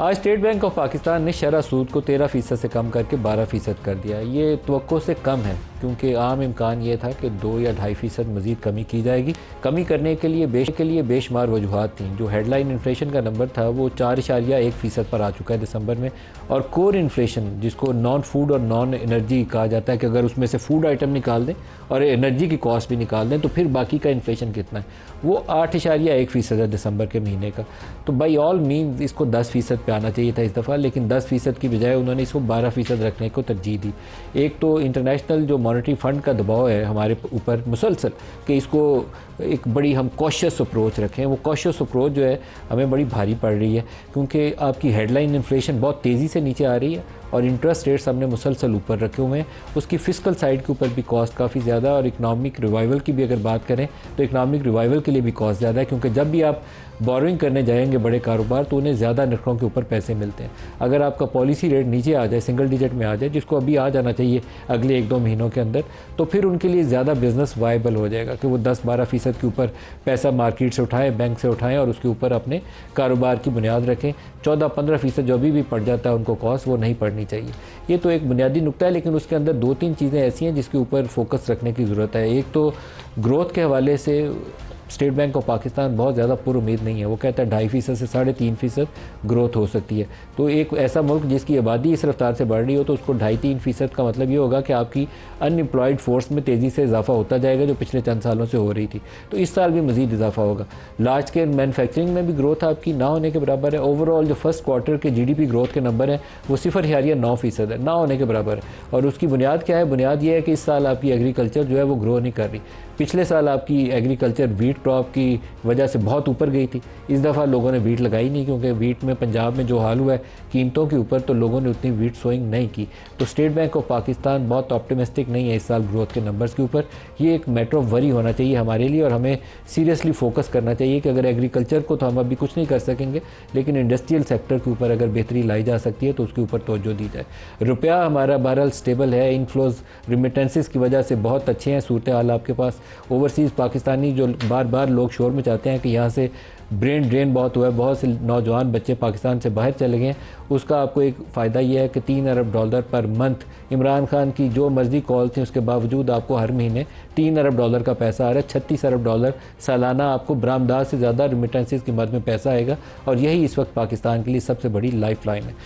आज state bank of Pakistan ने शरह सूद को 13% से कम करके 12% कर दिया। ये तवक्को से कम है क्योंकि आम इम्कान ये था कि 2 या 2.5% मज़ीद कमी की जाएगी। कमी करने के लिए बेशुमार वजूहात थी। जो हेडलाइन इन्फ्लेशन का नंबर था वो 4.1% पर आ चुका है दिसंबर में, और कोर इन्फ्लेशन जिसको नॉन फूड और नॉन एनर्जी कहा जाता है कि अगर उसमें से फूड आइटम निकाल दें और एनर्जी की कॉस्ट भी निकाल दें तो फिर बाकी का इन्फ्लेशन कितना है, वो 8.1% है दिसंबर के महीने का। तो बाई ऑल मीन्स इसको 10% पे आना चाहिए था इस दफ़ा, लेकिन 10% की बजाय उन्होंने इसको 12% रखने को तरजीह दी। एक तो इंटरनेशनल जो मॉनेटरी फ़ंड का दबाव है हमारे ऊपर मुसलसल कि इसको एक बड़ी हम कॉशियस अप्रोच रखें, वो कॉशियस अप्रोच जो है हमें बड़ी भारी पड़ रही है क्योंकि आपकी हेडलाइन इन्फ्लेशन बहुत तेज़ी से नीचे आ रही है और इंटरेस्ट रेट्स हमने मुसलसल ऊपर रखे हुए हैं। उसकी फ़िस्कल साइड के ऊपर भी कॉस्ट काफ़ी ज़्यादा, और इकनॉमिक रिवाइवल की भी अगर बात करें तो इकनॉमिक रिवाइवल के लिए भी कॉस्ट ज़्यादा है क्योंकि जब भी आप बोरोइंग करने जाएंगे बड़े कारोबार तो उन्हें ज़्यादा नरखों के ऊपर पैसे मिलते हैं। अगर आपका पॉलिसी रेट नीचे आ जाए, सिंगल डिजिट में आ जाए, जिसको अभी आ जाना चाहिए अगले 1-2 महीनों के अंदर, तो फिर उनके लिए ज़्यादा बिज़नेस वायबल हो जाएगा कि वो 10-12% के ऊपर पैसा मार्केट से उठाएँ, बैंक से उठाएँ और उसके ऊपर अपने कारोबार की बुनियाद रखें। 14-15% जो अभी भी पड़ जाता है उनको कॉस्ट, वो नहीं पड़नी चाहिए। ये तो एक बुनियादी नुक्ता है, लेकिन उसके अंदर 2-3 चीज़ें ऐसी हैं जिसके ऊपर फोकस रखने की ज़रूरत है। एक तो ग्रोथ के हवाले से स्टेट बैंक ऑफ पाकिस्तान बहुत ज़्यादा पुरुमीद नहीं है। वो कहता है 2.5% से 3.5% ग्रोथ हो सकती है। तो एक ऐसा मुल्क जिसकी आबादी इस रफ्तार से बढ़ रही हो तो उसको 2.5-3% का मतलब ये होगा कि आपकी अनएम्प्लॉयड फोर्स में तेज़ी से इजाफा होता जाएगा, जो पिछले चंद सालों से हो रही थी। तो इस साल भी मज़ीद इजाफा होगा। लार्ज स्केल मैन्युफैक्चरिंग में भी ग्रोथ आपकी ना होने के बराबर है। ओवरऑल जो फर्स्ट क्वार्टर के GDP ग्रोथ के नंबर हैं वो 0.9% है, ना होने के बराबर है। और उसकी बुनियाद क्या है? बुनियाद ये है कि इस साल आपकी एग्रीकल्चर जो है वो ग्रो नहीं कर रही। पिछले साल आपकी एग्रीकल्चर वीट क्रॉप की वजह से बहुत ऊपर गई थी। इस दफ़ा लोगों ने वीट लगाई नहीं क्योंकि वीट में पंजाब में जो हाल हुआ है कीमतों के ऊपर, तो लोगों ने उतनी वीट सोइंग नहीं की। तो स्टेट बैंक ऑफ पाकिस्तान बहुत ऑप्टिमिस्टिक नहीं है इस साल ग्रोथ के नंबर्स के ऊपर। ये एक मैटर ऑफ वरी होना चाहिए हमारे लिए और हमें सीरियसली फोकस करना चाहिए कि अगर एग्रीकल्चर को तो हम अभी कुछ नहीं कर सकेंगे, लेकिन इंडस्ट्रियल सेक्टर के ऊपर अगर बेहतरी लाई जा सकती है तो उसके ऊपर तवज्जो दी जाए। रुपया हमारा बहरहाल स्टेबल है, इनफ्लोज रिमिटेंसेस की वजह से बहुत अच्छे हैं सूरत हाल आपके पास। ओवरसीज़ पाकिस्तानी जो बार बार लोग शोर में चाहते हैं कि यहाँ से ब्रेन ड्रेन बहुत हुआ है, बहुत से नौजवान बच्चे पाकिस्तान से बाहर चले गए हैं, उसका आपको एक फ़ायदा यह है कि $3 अरब पर मंथ इमरान खान की जो मर्जी कॉल थी उसके बावजूद आपको हर महीने $3 अरब का पैसा आ रहा है। $36 अरब सालाना आपको बरामदात से ज़्यादा रिमिटेंसेस की मद में पैसा आएगा, और यही इस वक्त पाकिस्तान के लिए सबसे बड़ी लाइफ लाइन है।